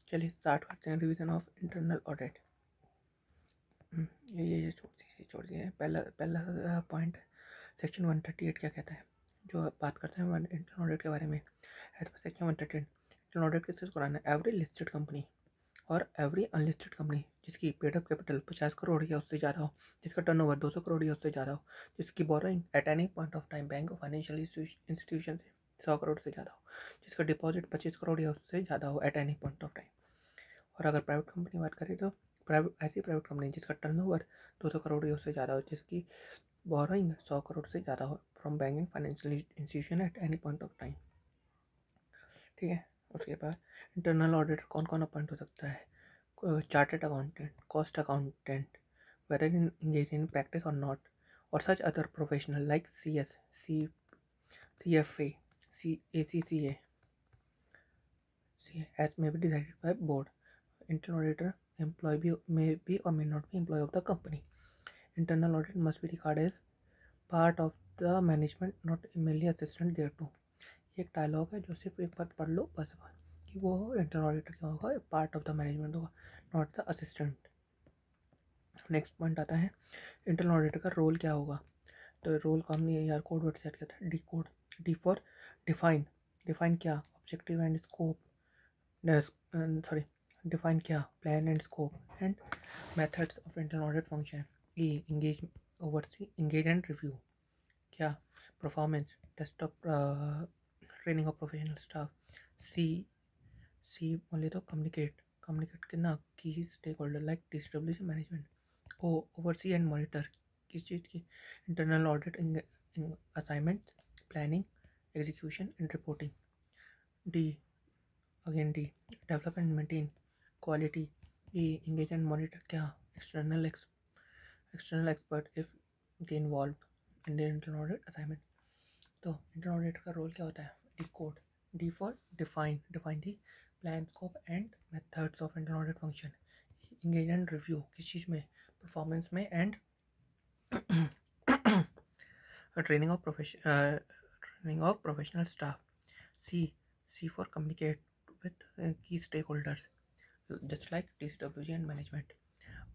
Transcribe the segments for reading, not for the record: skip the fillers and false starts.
चलिए स्टार्ट करते हैं रिवीजन ऑफ इंटरनल ऑडिट। ये छोड़ दिए। पहला पहला पॉइंट, सेक्शन 138 क्या कहता है, जो बात करते हैं इंटरनल ऑडिट के बारे में। एज पर सेक्शन 138 इंटरनल ऑडिट किससे कराना है? एवरी लिस्टेड कंपनी और एवरी अनलिस्टेड कंपनी जिसकी पेड अप कैपिटल 50 करोड़ या उससे ज़्यादा हो, जिसका टर्नओवर 200 करोड़ या उससे ज़्यादा हो, जिसकी borrowing at any point of time bank और फाइनेंशियल इंस्टीट्यूशन से 100 करोड़ से ज़्यादा हो, जिसका डिपॉजिट 25 करोड़ या उससे ज़्यादा हो at any point of time. और अगर प्राइवेट कंपनी की बात करें तो ऐसी प्राइवेट कंपनी जिसका टर्नओवर 200 करोड़ या उससे ज़्यादा हो, जिसकी बोरोइंग 100 करोड़ से ज़्यादा हो from banking financial institution at any point of time. ठीक है। उसके बाद इंटरनल ऑडिटर कौन कौन अपॉइंट हो सकता है? Chartered accountant, cost accountant, whether engaged in practice or not, or such other professional like CS, CFA, ACCA, as may be decided by board. Internal auditor may be or may not be employee of the company. Internal audit must be regarded as part of the management, not merely assistant thereto. ये एक dialogue है जो सिर्फ एक बार पढ़ लो बस, कि वो इंटरनल ऑडिटर क्या होगा, पार्ट ऑफ द मैनेजमेंट होगा, not the assistant. Next point आता है इंटरनल ऑडिटर का रोल क्या होगा। तो रोल को हमने यार कोड वर्ड सेट किया था, D code. D for define. Define क्या? Objective and scope, sorry, define क्या? Plan and scope and methods of internal audit function. E engage, oversee, engage and review क्या? Performance, test of training of professional staff. C बोले तो communicate, communicate करना key stake holder like distribution management. O oversee and monitor, किस चीज़ की? Internal audit assignment, planning, execution and reporting. D, again D, develop and maintain quality. E engage and monitor क्या? External expert if they involve in the internal audit assignment. तो internal auditor का role क्या होता है? D code. D for define, define the plan, scope and methods of internal audit function. Engage and review, किस चीज़ में? Performance में and training of professional staff. C for communicate with key stake holders just like DCWG and management.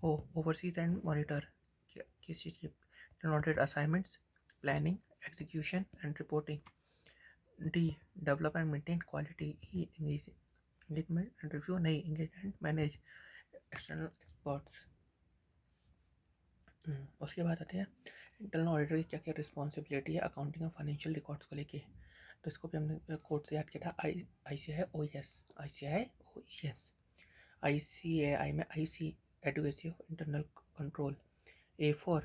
O oversees and monitor, किस चीज़ की? Internal audit assignments, planning, execution and reporting. D, develop and maintain quality. E engagement and review, नहीं, engage and manage external experts. उसके बाद आते हैं internal auditor की क्या क्या रिस्पॉन्सिबिलिटी है अकाउंटिंग और फाइनेंशियल रिकॉर्ड्स को लेके। तो इसको भी हमने कोड से याद किया था, ICAI OES, ICAI OES। ICAI में IC adequacy of internal control. A for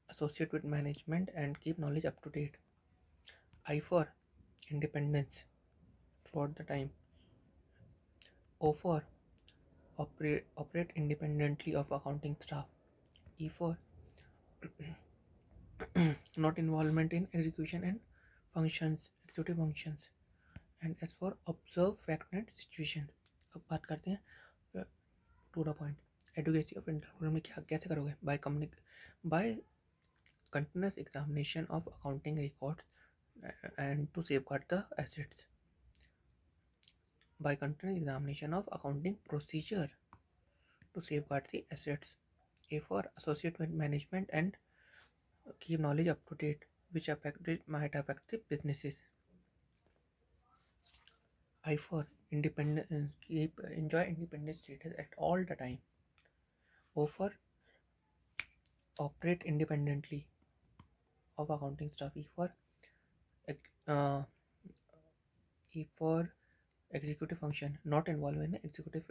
associate with management and keep knowledge up to date. I for independence throughout the time. O for operate independently of accounting staff. E for not involvement in execution and executive functions. And S for observe fact and situation. अब बात करते हैं to the point, adequacy of internal में क्या कैसे करोगे? बाय continuous examination of accounting records and to safeguard the assets. By continuous examination of accounting procedure to safeguard the assets. A for associate with management and keep knowledge up to date, which might affect the businesses. I for independent, keep enjoy independent status at all the time. O for operate independently of accounting staff. Uh, E for executive function, not involved in executive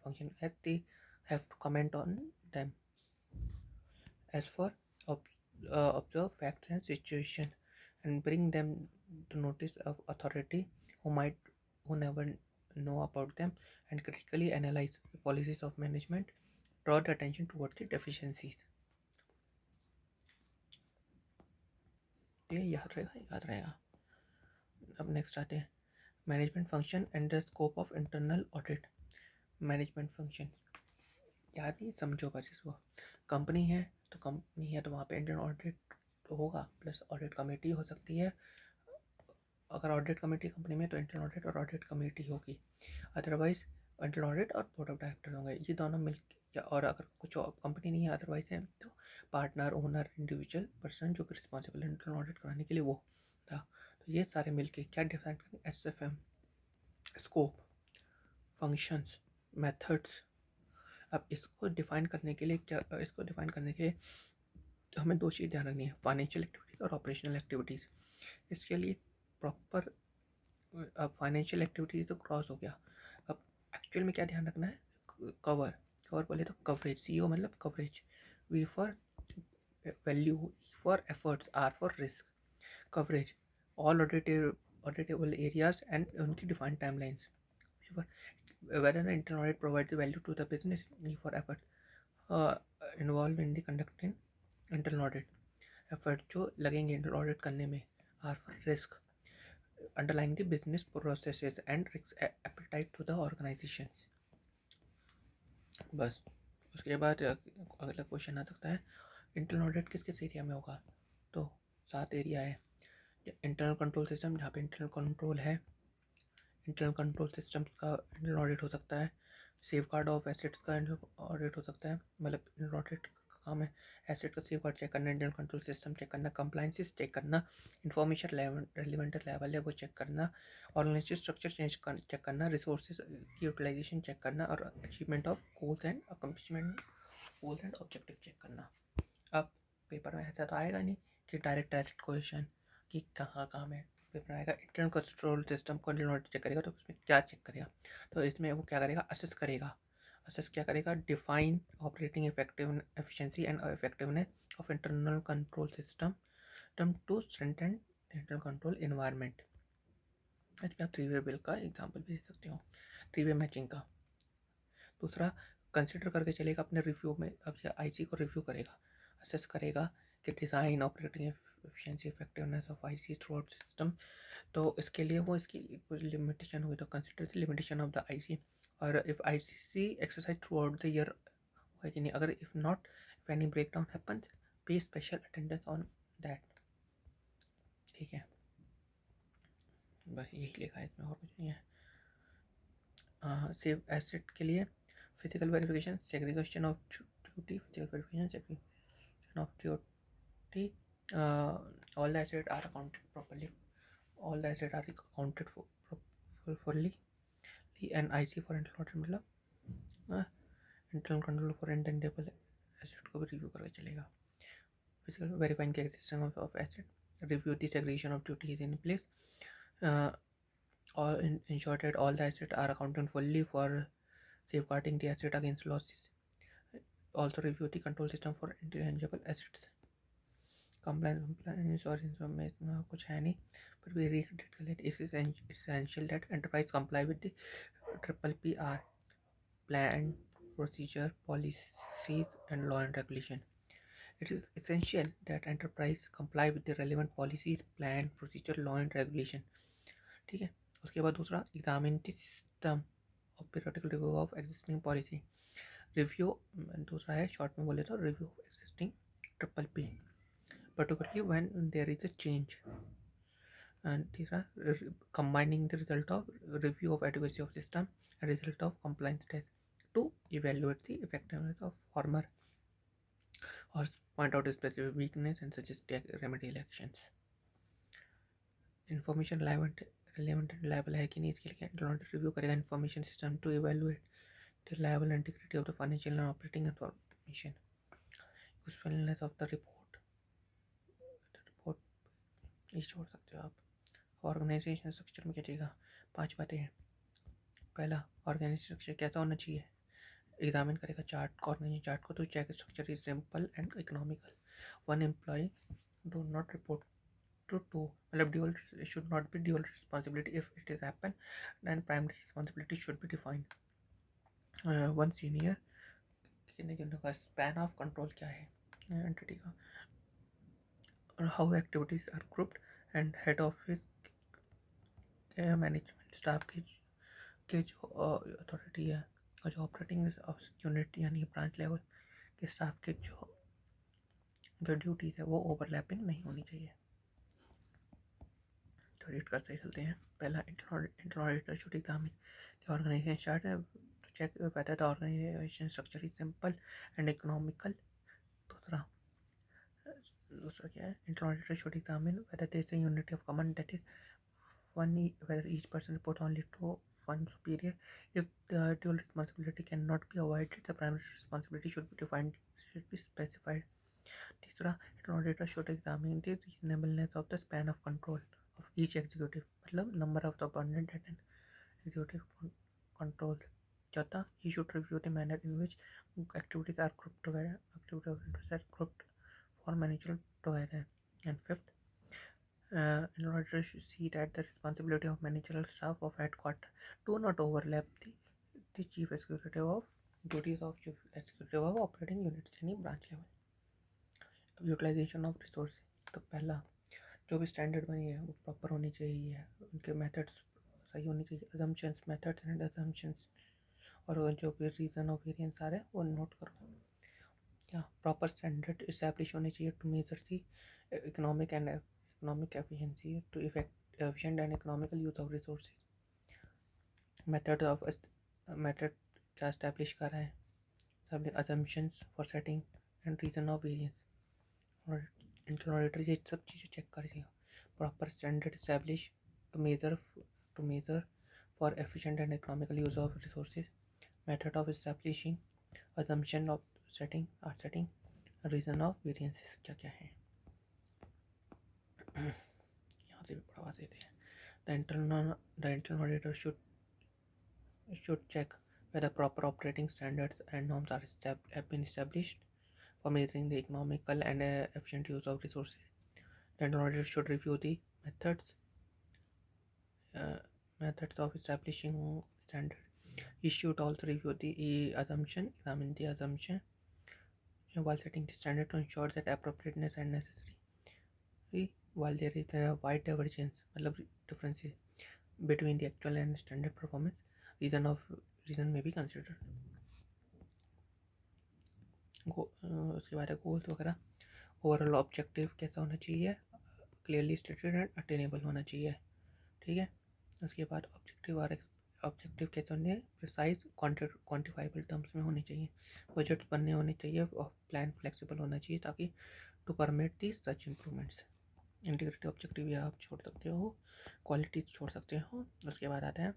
function as they have to comment on them. As for observe facts and situation and bring them to notice of authority who never know about them, and critically analyze the policies of management, draw the attention towards the deficiencies. ये याद रहेगा। अब next आते हैं management function and the scope of internal audit. Management function याद नहीं, समझो बस इसको। कंपनी है तो वहाँ पे इंटरनल ऑडिट तो होगा, प्लस ऑडिट कमेटी हो सकती है। अगर ऑडिट कमेटी कंपनी में तो इंटरनल ऑडिट और ऑडिट कमेटी होगी। अदरवाइज इंटरनल ऑडिट और बोर्ड ऑफ डायरेक्टर होंगे, ये दोनों मिल या और अगर कुछ कंपनी नहीं है अदरवाइज है तो पार्टनर, ओनर, इंडिविजुअल पर्सन जो भी रिस्पॉन्सिबल है इंटरनल ऑडिट कराने के लिए वो था। तो ये सारे मिलके क्या डिफाइन करेंगे, SFM, स्कोप, फंक्शंस, मेथड्स। अब इसको डिफाइन करने के लिए हमें दो चीज़ ध्यान रखनी है, फाइनेंशियल एक्टिविटीज़ और ऑपरेशनल एक्टिविटीज़। इसके लिए प्रॉपर, अब फाइनेंशियल एक्टिविटीज़ तो क्रॉस हो गया, अब एक्चुअल में क्या ध्यान रखना है, कवर बोले तो कवरेज, CO मतलब coverage, V for value, E for efforts, R for risk. Coverage all auditable areas and उनकी defined timelines. Whether the internal audit provides value to the business, E for effort involved in the conducting internal audit, effort जो लगेंगे internal audit करने में, R for risk, underlying the business processes and risk appetite to the organizations। बस उसके बाद अगला question आ सकता है, इंटरनल ऑडिट किस किस एरिया में होगा, तो 7 एरिया है। इंटरनल कंट्रोल सिस्टम, जहाँ पे इंटरनल कंट्रोल है, इंटरनल कंट्रोल सिस्टम का इंटरनल ऑडिट हो सकता है। सेफ गार्ड ऑफ एसेट्स का इंटरनल ऑडिट हो सकता है, मतलब इंटरनल ऑडिट का काम है एसेट का सेफ गार्ड चेक करना, इंटरनल कंट्रोल सिस्टम चेक करना, कंप्लाइंसेस चेक करना, इंफॉर्मेशन रेलिवेंट लेवल है वो चेक करना, ऑर्गेनाइजेशन स्ट्रक्चर चेक करना, रिसोर्सेज की यूटिलाइजेशन चेक करना और achievement of goals and objective check करना। अब पेपर में ऐसा तो आएगा नहीं कि डायरेक्ट क्वेश्चन कि कहाँ काम है, पेपर आएगा इंटरनल कंट्रोल सिस्टम को इंटरनल ऑडिट चेक करेगा तो उसमें क्या चेक करेगा, तो इसमें वो क्या करेगा, असेस क्या करेगा, define operating efficiency and effectiveness of internal control system to strengthen internal control environment. इसमें आप 3-वे बिल का एग्जाम्पल भी दे सकते हो, 3-वे मैचिंग का। दूसरा कंसिडर करके चलेगा अपने रिव्यू में, अब ये IC को रिव्यू करेगा, असेस करेगा कि design, operating efficiency, effectiveness of IC throughout system. तो इसके लिए वो इसकी कुछ लिमिटेशन हुई, तो consider the limitation of the IC, और if IC exercise throughout the year है कि नहीं, अगर if not, if any breakdown happens, pay special attendance on that. ठीक है, बस यही लिखा है इसमें और कुछ नहीं है। सेव एसेट के लिए physical verification, segregation of duty, physical verification, segregation of duty, all the assets are accounted properly, all the assets are accounted for fully, and IC for internal audit मतलब internal control for intangible asset को भी review करके चलेगा। Physical verifying the existence of asset, review the segregation of duty is in place, or ensure that all the assets are accounted fully for safeguarding the asset against losses. Also review the control system for intangible assets. Compliance और इसमें कुछ है नहीं, पर भी read कर लेते। It is essential that enterprise comply with the PPPR plan, procedure, policies and law and regulation. It is essential that enterprise comply with the relevant policies, plan, procedure, law and regulation। ठीक है, उसके बाद दूसरा examine the system of periodical review of existing policy, review दूसरा है short में बोले तो review of existing PPP, particularly when there is a change, and तीसरा combining the result of review of adequacy of system and result of compliance test to evaluate the effectiveness of former or point out specific weakness and suggest remedial actions। Information relevant and reliable है कि नहीं, इसके लिए internal review करेगा information system to evaluate the reliable integrity of the financial and operating information, usefulness of the report ये छोड़ सकते हो आप। ऑर्गेनाइजेशन स्ट्रक्चर में क्या चाहिएगा, 5 बातें हैं। पहला, ऑर्गेनाइजेशन स्ट्रक्चर कैसा होना चाहिए, एग्जामिन करेगा चार्ट, ऑर्गेनाइजेशन चार्ट को, तो check structure is simple and economical, 1 employ do not report to 2, मतलब dual should not be dual responsibility, if it is happen then primary responsibility should be defined। 1 senior, कितने का span of control क्या है entity का, और how activities are grouped, and head office management staff के जो authority है और जो ऑपरेटिंग यूनिट यानी ब्रांच लेवल के स्टाफ के जो ड्यूटीज़ है वो ओवरलैपिंग नहीं होनी चाहिए। तो रीड करते ही चलते हैं। पहला internal auditor should examine the organization chart to check whether the organization structure is simple and economical. दूसरा क्या है, internal auditor should examine whether there is a unity of command, that is whether each person report only to one superior. If the dual responsibility cannot be avoided, the primary responsibility should be specified. तीसरा, internal auditor should examine the reasonableness of the span of control of each executive, मतलब number of subordinate and executive control. चौथा, he should review the manner in which activities are grouped together, for managerial together. And fifth, in order to see that the responsibility of managerial staff of headquarters do not overlap the chief executive of duties of chief executive of operating units, यानी branch level. Utilisation of resource, तो पहला जो भी standard बनी है वो proper होनी चाहिए, उनके मेथड्स सही होनी चाहिए, अजम्पशंस, मेथड्स एंड अजम्पशंस, और जो भी रीज़न ऑफ वेरिएंस आ रहे हैं वो नोट करो. क्या प्रॉपर स्टैंडर्ड इस्टेब्लिश होनी चाहिए to measure the economic efficiency, to efficient and economical use of resources. Method क्या इस्टेब्लिश कर रहे हैं, assumptions for setting and reason of variance. और इंटरनल ऑडिटर ये सब चीज़ें चेक करेगा. Proper standard establish to measure for efficient and economical use of resources. Method of establishing, assumption of setting, reason of variances क्या क्या है. यहाँ से भी बढ़ावा देते हैं. The internal auditor should check whether proper operating standards and norms have been established for measuring the economical and efficient use of resources. The internal auditor should review the methods of establishing standards. He should also review the examine the assumption while setting the standard to ensure that appropriateness and necessary. While there is a wide divergence, मतलब differences between the actual and standard performance, reason may be considered. उसके बाद goals वगैरह. Overall objective कैसा होना चाहिए, clearly stated and attainable होना चाहिए. ठीक है. उसके बाद ऑब्जेक्टिव कैसे होने, प्रिसाइज क्वान्टिफाइबल टर्म्स में होने चाहिए. बजट्स बनने होने चाहिए और प्लान फ्लेक्सिबल होना चाहिए ताकि to permit the such improvements. Integrative objective या आप छोड़ सकते हो, क्वालिटीज छोड़ सकते हो. उसके बाद आता है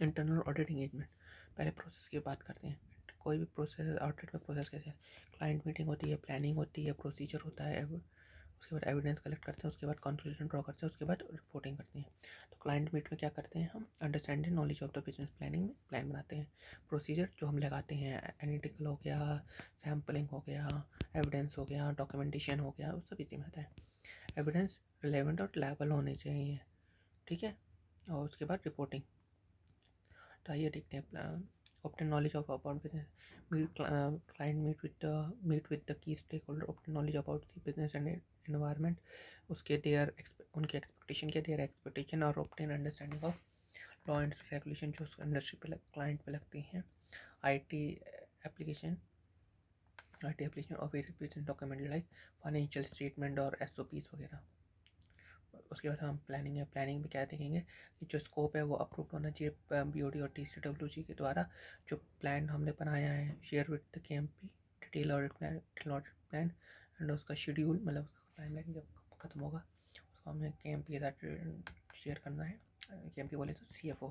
इंटरनल ऑडिट एंगेजमेंट. पहले प्रोसेस की बात करते हैं. कोई भी प्रोसेस, ऑडिट में प्रोसेस कैसे है, क्लाइंट मीटिंग होती है, प्लानिंग होती है, प्रोसीजर होता है, उसके बाद एविडेंस कलेक्ट करते हैं, उसके बाद कंक्लूजन ड्रॉ करते हैं, उसके बाद रिपोर्टिंग करते हैं. तो क्लाइंट मीट में क्या करते हैं हम, understanding knowledge of the business planning में प्लान बनाते हैं. प्रोसीजर जो हम लगाते हैं, एनालिटिकल हो गया, सैम्पलिंग हो गया, एविडेंस हो गया, डॉक्यूमेंटेशन हो गया, वो सब इसी में आता है. एविडेंस रिलेवेंट और रिलायबल होने चाहिए. ठीक है. और उसके बाद रिपोर्टिंग. तो आइए देखते हैं. obtain knowledge of about business. Client meet with the key stakeholder, obtain knowledge about the business and environment. उसके उनके एक्सपेक्टेशन क्या, their expectation, और obtain understanding of law and regulation जो इंडस्ट्री पे क्लाइंट पे लगती हैं. IT application और various business document like financial statement और SOPs वगैरह. उसके बाद हम प्लानिंग है. प्लानिंग में क्या देखेंगे कि जो स्कोप है वो अप्रूव होना चाहिए BOD और TCWG के द्वारा. जो प्लान हमने बनाया है, share with the KMP, detail audit plan and उसका शेड्यूल, मतलब उसका टाइमलाइन जब खत्म होगा उसको हमें KMP के साथ शेयर करना है. KMP बोले तो CFO.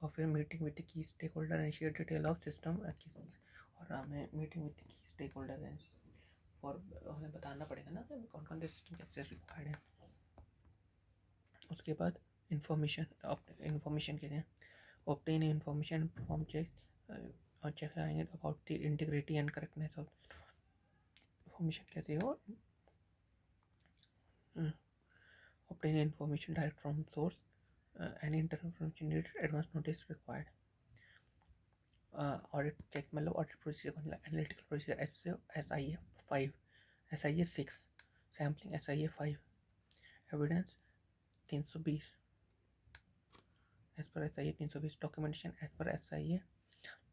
और फिर meeting with the key stake holder and share detail of system. और हमें meeting with the key stake holder and और हमें बताना पड़ेगा ना कौन कौन से सिस्टम के एक्सेस रिक्वायर्ड है. उसके बाद इन्फॉर्मेशन कहते हैं. ऑब्टेन इन्फॉर्मेशन, परफॉर्म चेक और चेक कराएंगे about the integrity and correctness of information. कैसे हो, obtain information direct from source and internal information needed, advance notice required. Audit check मतलब audit procedure, analytical procedure SIA 5, SIA 6, sampling SIA 5, evidence 320 as per SIA 320, documentation as per SIA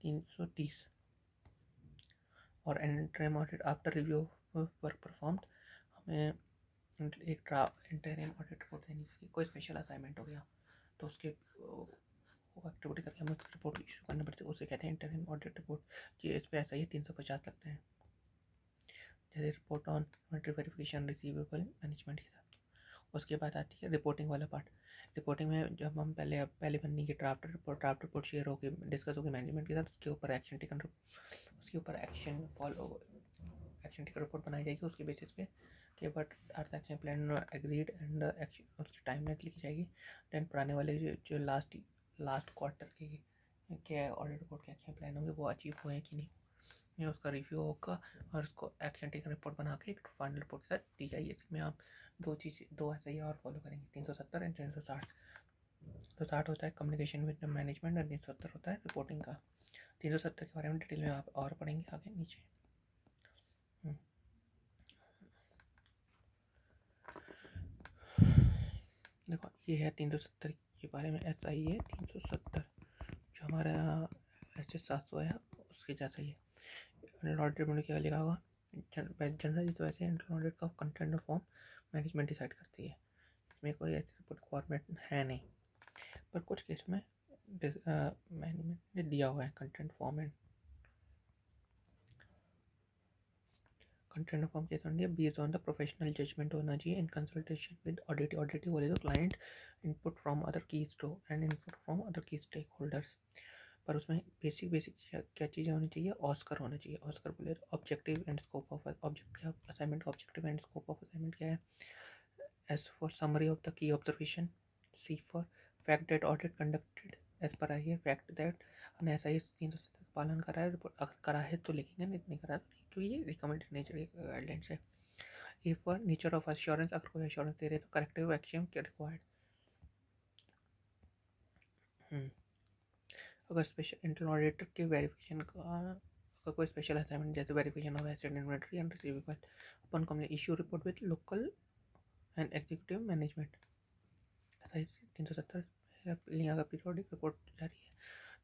330. और interim audit after review work performed, हमें एक draft interim audit report देनी चाहिए। कोई special assignment हो गया तो उसके एक्टिविटी करके हमें उसकी रिपोर्ट इशू करनी पड़ती है, उसे कहते हैं इंटरिम ऑडिट रिपोर्ट। ये इस पर ऐसा ही 350 लगते हैं। जैसे report on inventory verification receivable management के साथ। उसके बाद आती है रिपोर्टिंग वाला पार्ट। रिपोर्टिंग में जब हम पहले बननी की ड्राफ्ट रिपोर्ट शेयर होगी, डिस्कस होगी मैनेजमेंट के साथ, उसके ऊपर एक्शन टेकन रिपोर्ट बनाई जाएगी उसके बेसिस पे कि but earth action plan agreed and action उसकी टाइमलाइन लिखी जाएगी। देन पुराने वाले जो लास्ट क्वार्टर के ऑडिट रिपोर्ट के एक्शन प्लान होंगे वो अचीव हुए हैं कि नहीं, ये उसका रिव्यू होगा और उसको एक्शन टेकन रिपोर्ट बना के एक फाइनल रिपोर्ट के साथ दी जाएगी। इसमें आप दो ऐसा ही और फॉलो करेंगे, 370 एंड 360। तो 60 होता है कम्युनिकेशन विद मैनेजमेंट और 370 होता है रिपोर्टिंग का। 370 के बारे में डिटेल में आप और पढ़ेंगे आगे नीचे। देखो ये है 370 के बारे में, ऐसा ही है 370 जो हमारा HS700 है उसके जैसा ही है। ऑडिट में क्या लिखा होगा, जनरली तो वैसे इंटरनल ऑडिट का कंटेंट और फॉर्म मैनेजमेंट डिसाइड करती है, इसमें कोई ऐसी रिपोर्ट फॉर्मेट है नहीं, पर कुछ केस में मैनेजमेंट ने दिया हुआ है content form and content form कैसे होनी है, based on the professional judgement होना चाहिए इन कंसल्टेशन विद ऑडिट बोले तो client, input from other key store and input from other key stake holders. पर उसमें बेसिक क्या चीज़ें होनी चाहिए, ऑस्कर होना चाहिए। ऑस्कर बोले objective and scope of assignment, objective and scope of assignment क्या है। S for summary of the key observation, C for fact that audit conducted as per I है, फैक्ट दैट हमने ऐसा ही 370 का पालन करा है, अगर करा है तो लिखेंगे, नहीं करा तो नहीं, क्योंकि ये रिकमेंडेड नेचर गाइडलाइंस है। A for nature of assurance, अगर कोई अश्योरेंस दे रहे तो करेक्टिव एक्शन क्या रिक्वायर्ड। अगर स्पेशल इंटरनल ऑडिटर के वेरिफिकेशन का अगर कोई स्पेशल असाइनमेंट जैसे verification of asset inventory and receivable upon company issue report with local and executive management, 370 अगर पीरियोडिक रिपोर्ट जारी है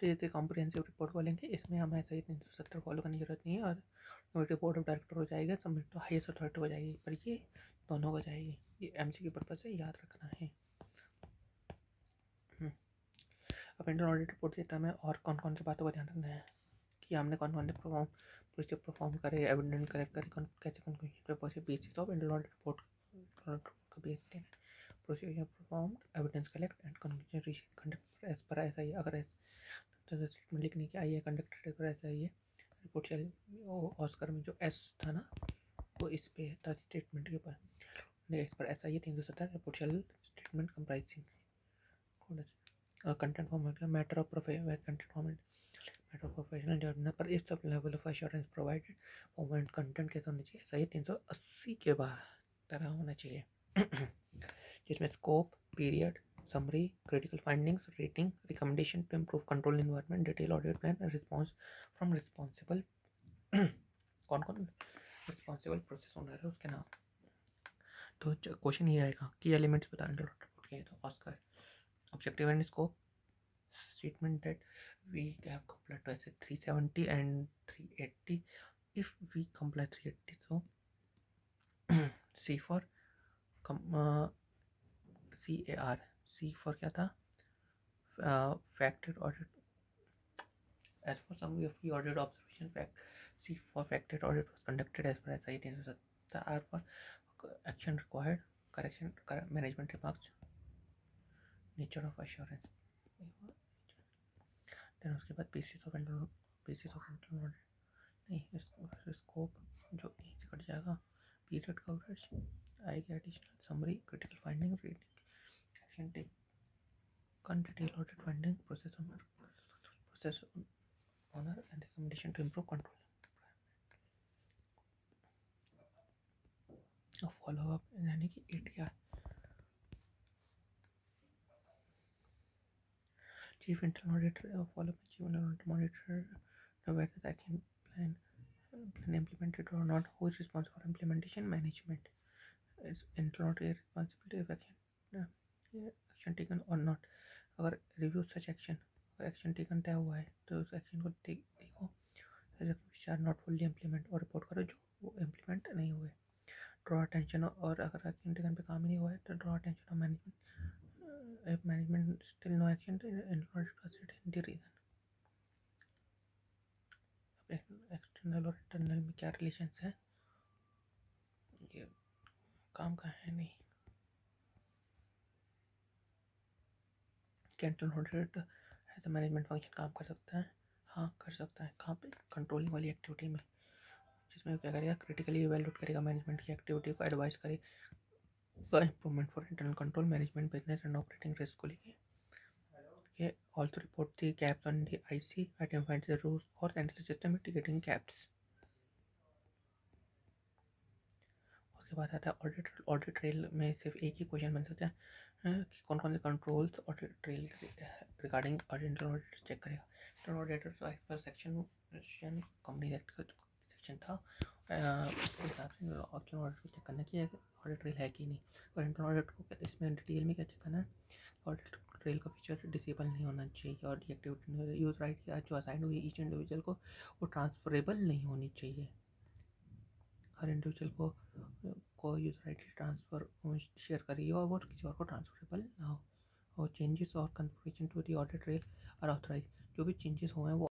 तो ये कॉम्प्रिहेंसिव रिपोर्ट बोलेंगे, इसमें हमें ऐसा ही 370 फॉलो करने की जरूरत नहीं है और बोर्ड ऑफ डायरेक्टर हो जाएगा, सबमिट तो हाईएस्ट अथॉरिटी हो जाएगी, पर ये दोनों हो जाएगी। ये MCQ पर्पज से याद रखना है। अब इंटरनल ऑडिट रिपोर्ट देता हमें और कौन कौन सी बातों का ध्यान रखना है कि हमने कौन कौन से प्रोसीजर परफॉर्म करे, एविडेंस कलेक्ट करे, कैसे कौन कौन basis of internal audit report का base procedure perform, evidence collect and conclusion conduct as per ऐसा ही। अगर स्टेटमेंट लिखने की आई है कंडक्टेड एज पर ऐसा ही है। रिपोर्ट चल ऑस्कर में जो एस था ना वो इस पे था स्टेटमेंट के ऊपर, इस पर ऐसा ही 370 रिपोर्ट चल statement comprising content form matter of professional judgement पर इस सब level of assurance provided format content कैसा होना चाहिए, सही 380 के बाद तरह होना चाहिए जिसमें scope, period, summary, critical findings, rating, recommendation to improve control environment, detail audit plan, response from responsible कौन रिस्पॉन्सिबल प्रोसेस ओनर है उसके नाम। तो क्वेश्चन ये आएगा की एलिमेंट्स बता रिपोर्ट के, तो Oscar objective and scope statement that we have complied to say 370 and 380. If we comply 380 so C for C for क्या था facted audit as for some of the audit observation fact, C for facted audit was conducted as per SI 370, R for action required, correction management remarks, nature of assurance, then उसके बाद basis of internal नहीं scope जो यहीं से cut जाएगा, period coverage आएगी, additional summary, critical finding, rating, action taken, detail audit finding, process owner and recommendation to improve control, follow up यानी कि ATR। Chief Internal Auditor follow up Chief Internal Auditor monitor whether the action plan implemented or not, who is responsible for implementation, management. It's internal auditor responsibility if action taken or not. अगर review such action, अगर action taken तय हुआ है तो उस action को देखो which are not fully implement और report करो जो वो implement नहीं हुए। ड्रॉ अटेंशन, और अगर एक्शन टेकन पे काम ही नहीं हुआ है तो draw attention of management, if management still no action the reason. External और इंटरनल में क्या रिलेशंस है, ये काम का है नहीं। क्या internal audit as a management function काम कर सकता है? हाँ कर सकता है। कहाँ पे? कंट्रोलिंग वाली एक्टिविटी में, जिसमें क्या करेगा, क्रिटिकली इवेलुएट करेगा मैनेजमेंट की एक्टिविटी को, एडवाइस करेगा improvement for internal control, management business and operating risk को लेके। ये also report the gaps on the IC, identified the root और एंड सिस्टम मिटिगेटिंग कैप्स। उसके बाद आता है ऑडिट। ऑडिट ट्रेल में सिर्फ एक ही क्वेश्चन बन सकता है कि कौन कौन से controls audit trail regarding audit check करेगा। इंटरनल ऑडिटर तो एज पर सेक्शन कंपनी एक्ट का सेक्शन था, उसके हिसाब से ऑप्शन ऑडिट को चेक करना कि ऑडिट ट्रेल है कि नहीं। और इंटरनल ऑडिट को इसमें डिटेल में क्या चेक करना है, ऑडिट ट्रेल का फीचर डिसेबल नहीं होना चाहिए और डीएक्टिवेट नहीं होना, यूज राइट जो असाइन हुई ईच इंडिविजुअल को वो ट्रांसफरेबल नहीं होनी चाहिए। हर इंडिविजुअल को यूज़र राइट ट्रांसफ़र शेयर करिए और वो किसी और को ट्रांसफरेबल ना हो। और चेंजेस और confirmation to the audit trail are authorise, जो भी चेंजेस हुए हैं वो